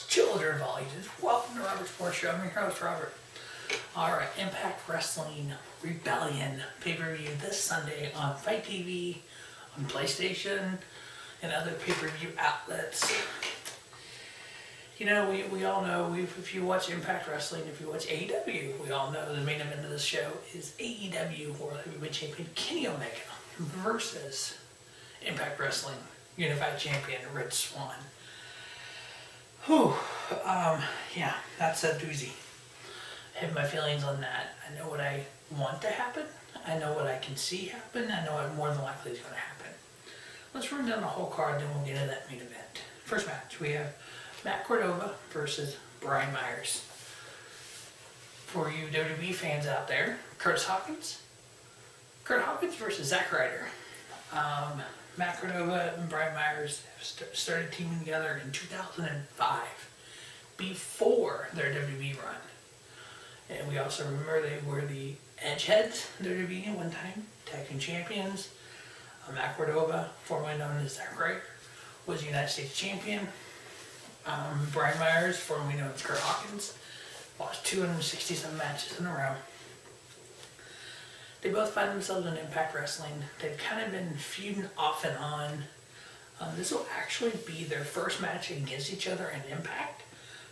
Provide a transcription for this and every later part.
children of all ages. Welcome to Robert's Sports Show. I'm your host, Robert. Alright, Impact Wrestling Rebellion pay-per-view this Sunday on Fight TV, on PlayStation, and other pay-per-view outlets. You know, we all know, if you watch Impact Wrestling, if you watch AEW, we all know the main event of this show is AEW World Heavyweight Champion Kenny Omega versus Impact Wrestling Unified Champion Rich Swann. Whew, yeah, that's a doozy. I have my feelings on that. I know what I want to happen. I know what I can see happen. I know what more than likely is going to happen. Let's run down the whole card, then we'll get into that main event. First match, we have Mack Cordova versus Brian Myers. For you WWE fans out there, Kurt Hawkins versus Zack Ryder. Mack Cordova and Brian Myers have started teaming together in 2005, before their WWE run. And we also remember they were the Edgeheads in WWE at one time, tag team champions. Mack Cordova, formerly known as Zack Ryder, was United States champion. Brian Myers, formerly known as Kurt Hawkins, lost 267 matches in a row. They both find themselves in Impact Wrestling. They've kind of been feuding off and on. This will actually be their first match against each other in Impact,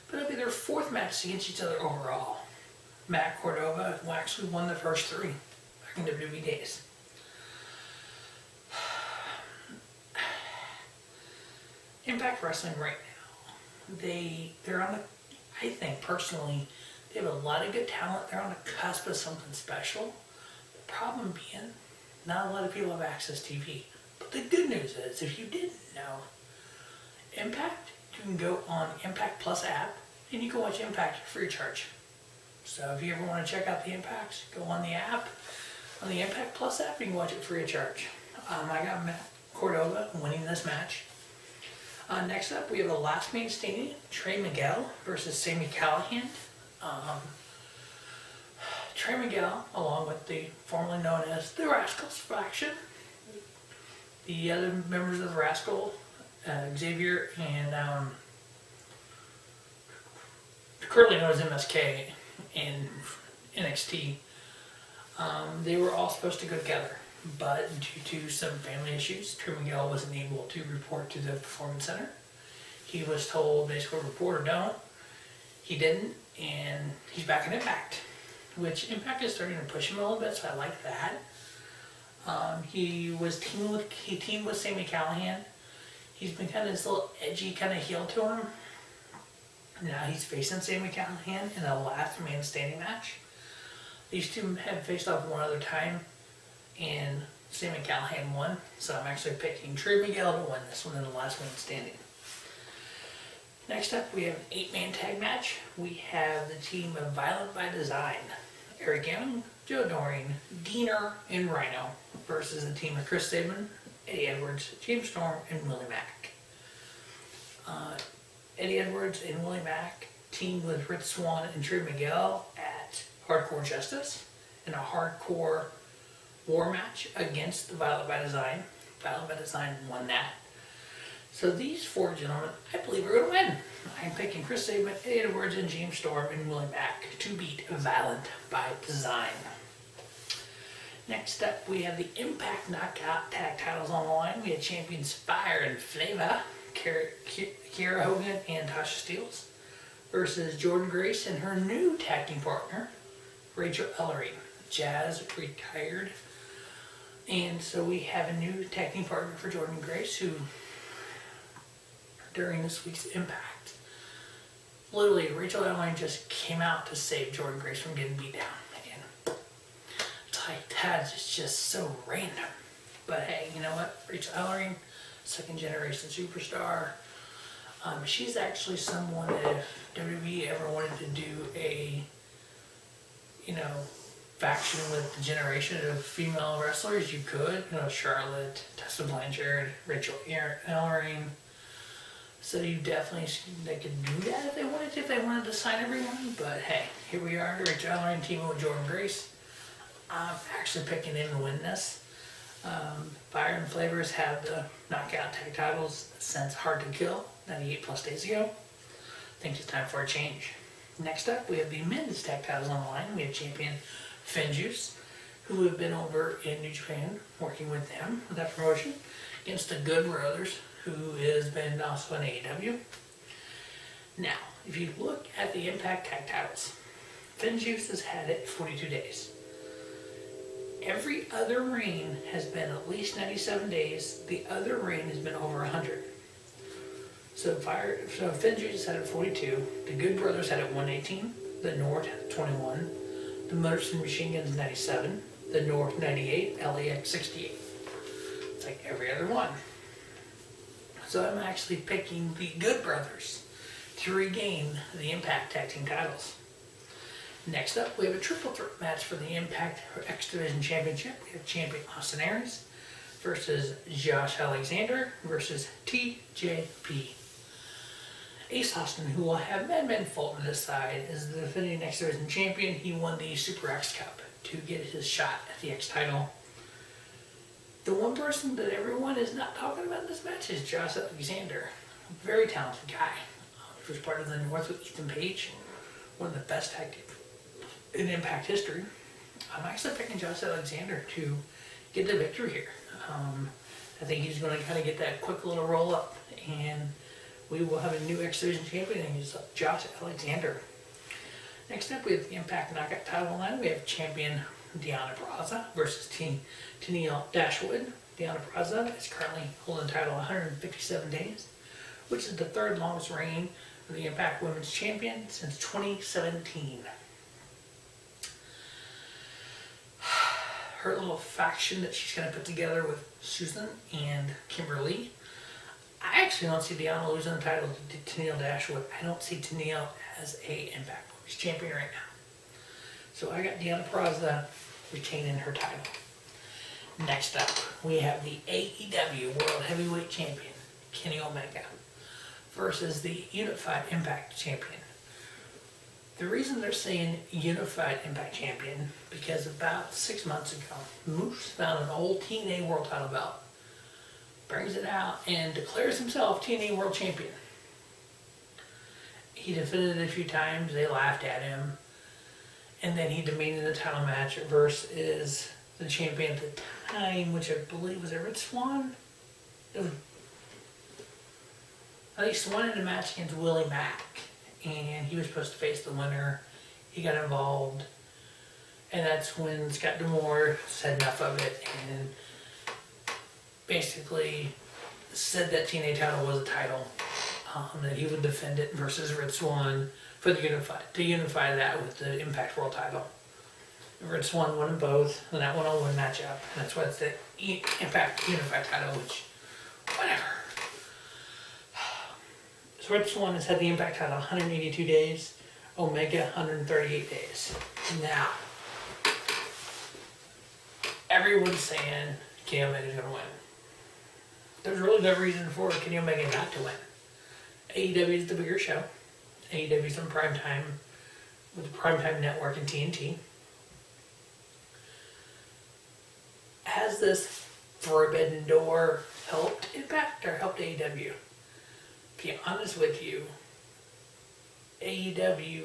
but it'll be their fourth match against each other overall. Mack Cordova actually won the first three back in WWE days. Impact Wrestling right now, they're on the, I think personally, they have a lot of good talent. They're on the cusp of something special. The problem being, not a lot of people have access to TV. But the good news is, if you didn't know, Impact, you can go on Impact Plus app, and you can watch Impact free of charge. So if you ever want to check out the Impacts, go on the app, on the Impact Plus app, you can watch it free of charge. I got Mack Cordova winning this match. Next up, we have the last man standing, Trey Miguel versus Sami Callahan. Trey Miguel, along with the formerly known as the Rascals faction, the other members of the Rascal, Xavier and currently known as MSK in NXT, they were all supposed to go together, but due to some family issues, Trey Miguel wasn't able to report to the Performance Center. He was told basically report or don't. He didn't, and he's back in Impact, which Impact is starting to push him a little bit, so I like that. He teamed with Sami Callahan. He's been kind of this little edgy kind of heel to him. Now he's facing Sami Callahan in a last man standing match. These two have faced off one other time, and Sami Callahan won, so I'm actually picking Trey Miguel to win this one in the last man standing. Next up, we have an 8-man tag match. We have the team of Violent by Design, Eric Young, Jordynne, Deonna, and Rhino versus the team of Chris Sabin, Eddie Edwards, James Storm, and Willie Mack. Eddie Edwards and Willie Mack teamed with Rich Swann and Trey Miguel at Hardcore Justice in a hardcore war match against the Violent by Design. Violent by Design won that. So these four gentlemen, I believe, are going to win. I'm picking Chris Sabin, Eddie Edwards, and James Storm, and Willie Mack to beat Violent by Design. Next up, we have the Impact Knockout Tag Titles on the line. We have champions Fire and Flava, Kiera, Hogan, and Tasha Steelz versus Jordynne Grace and her new tag team partner, Rachael Ellering. Jazz retired, and so we have a new tag team partner for Jordynne Grace, who during this week's Impact, literally Rachael Ellering just came out to save Jordynne Grace from getting beat down. And it's like, that is just so random. But hey, you know what? Rachael Ellering, second generation superstar. She's actually someone that if WWE ever wanted to do a, faction with the generation of female wrestlers, you could. Charlotte, Tessa Blanchard, Rachael Ellering. So you definitely, they could do that if they wanted to sign everyone. But hey, here we are, Rachael Ellering teaming with Jordynne Grace. I'm actually picking him to win this. Fire and Flavors have the knockout tag titles since Hard to Kill, 98 plus days ago. thinks it's time for a change. Next up, we have the men's Tactiles on the line. We have champion Finjuice, who have been over in New Japan, working with them with that promotion, against the Good Brothers, who has been also in AEW. Now, if you look at the Impact Tag Titles, Finjuice has had it 42 days. Every other reign has been at least 97 days. The other reign has been over 100. So Finjuice had it 42. The Good Brothers had it 118. The North had 21. The Motor Machine Guns 97. The North 98. LAX 68. It's like every other one. So I'm actually picking the Good Brothers to regain the Impact Tag Team titles. Next up, we have a triple threat match for the Impact X Division Championship. We have champion Austin Aries versus Josh Alexander versus TJP. Ace Austin, who will have Madman Fulton on his side, is the defending X Division champion. He won the Super X Cup to get his shot at the X title. The one person that everyone is not talking about in this match is Josh Alexander. A very talented guy. He was part of the North with Ethan Page, one of the best tag teams in Impact history. I'm actually picking Josh Alexander to get the victory here. I think he's going to kind of get that quick little roll up, and we will have a new X Division champion, and he's Josh Alexander. Next up, we have the Impact Knockout title line. We have champion Deonna Purrazzo versus Tenille Dashwood. Deonna Purrazzo is currently holding the title 157 days, which is the third longest reign of the Impact Women's Champion since 2017. Her little faction that she's going to put together with Susan and Kimberly. I actually don't see Deonna losing the title to Tenille Dashwood. I don't see Tenille as a Impact Women's Champion right now. So I got Deonna Purrazzo retaining her title. Next up, we have the AEW World Heavyweight Champion, Kenny Omega, versus the Unified Impact Champion. The reason they're saying Unified Impact Champion, because about 6 months ago, Moose found an old TNA World Title belt, brings it out, and declares himself TNA World Champion. He defended it a few times, they laughed at him, and then he demanded a title match versus the champion at the time, which I believe was Red Swann. I think Swann had a match against Willie Mack, and he was supposed to face the winner. He got involved, and that's when Scott D'Amore said enough of it and basically said that TNA title was a title, that he would defend it versus Red Swann for the to unify that with the Impact World title. Red Swann won them both in that one-on-one matchup, and that's why it's the Impact Unified title, which, whatever. So Red Swann has had the Impact title 182 days, Omega 138 days. Now, everyone's saying Kenny Omega's going to win. There's really no reason for Kenny Omega not to win. AEW is the bigger show. AEW is on primetime with the Primetime Network and TNT. Has this forbidden door helped Impact or helped AEW? To be honest with you, AEW,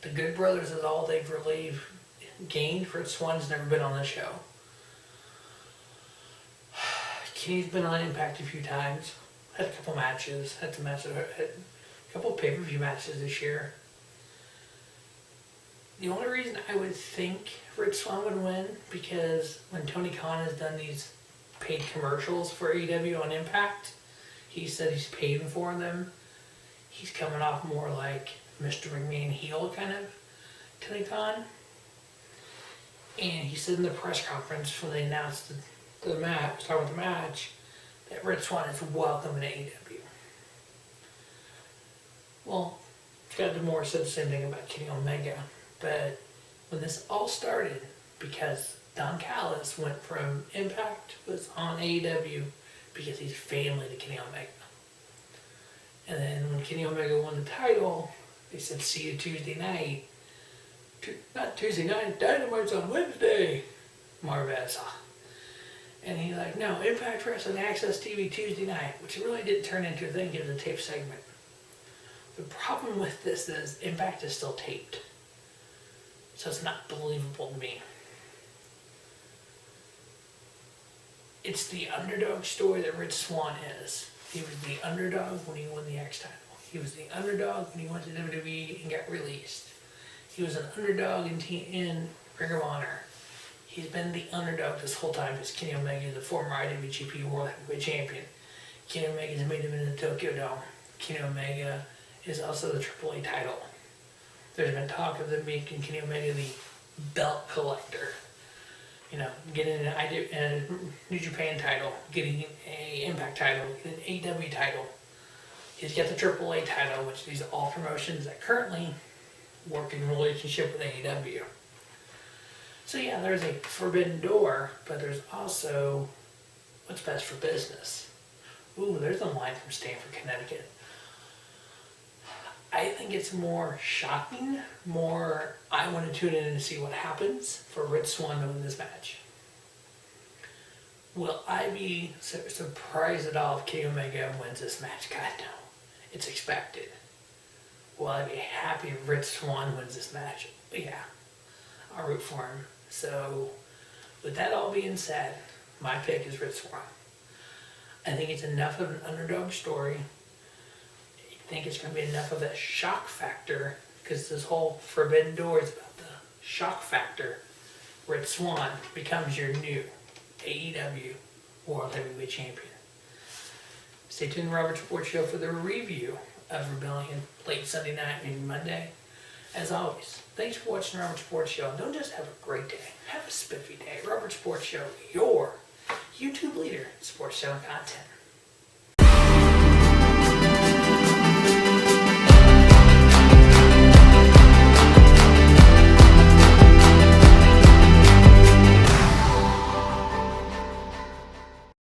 the Good Brothers is all they've really gained. Red Swann's never been on the show. Kenny's been on Impact a few times, had a couple matches, had a couple pay-per-view matches this year. The only reason I would think Red Swann would win, because when Tony Khan has done these paid commercials for AEW on Impact, he said he's paying for them. He's coming off more like Mr. McMahon heel kind of, Tony Khan. And he said in the press conference when they announced the match, starting with the match, that Red Swann is welcome in AEW. Well, Scott D'Amore said the same thing about Kenny Omega, but when this all started, because Don Callis went from Impact, was on AEW, because he's family to Kenny Omega. And then when Kenny Omega won the title, they said, see you Tuesday night. Not Tuesday night, Dynamite's on Wednesday, Marvez. And he's like, no, Impact Wrestling Access TV Tuesday night, which really didn't turn into a thing, it was a tape segment. The problem with this is Impact is still taped. So it's not believable to me. It's the underdog story that Rich Swann is. He was the underdog when he won the X title. He was the underdog when he went to WWE and got released. He was an underdog in Ring of Honor. He's been the underdog this whole time because Kenny Omega is the former IWGP World Heavyweight Champion. Kenny Omega's made him in the Tokyo Dome. Kenny Omega is also the AAA title. There's been talk of them making Kenny Omega the belt collector. You know, getting a New Japan title, getting an Impact title, getting an AEW title. He's got the AAA title, which these are all promotions that currently work in relationship with AEW. So yeah, there's a forbidden door, but there's also what's best for business. Ooh, there's a line from Stamford, Connecticut. I think it's more shocking, more I want to tune in and see what happens for Rich Swann to win this match. Will I be surprised at all if Kenny Omega wins this match? God, no. It's expected. Will I be happy if Rich Swann wins this match? Yeah, I'll root for him. So, with that all being said, my pick is Rich Swann. I think it's enough of an underdog story. I think it's going to be enough of a shock factor, because this whole Forbidden Door is about the shock factor. Rich Swann becomes your new AEW World Heavyweight Champion. Stay tuned to Robert Sports Show for the review of Rebellion late Sunday night, maybe Monday. As always, thanks for watching Robert Sports Show. And don't just have a great day, have a spiffy day. Robert Sports Show, your YouTube leader in sports show content.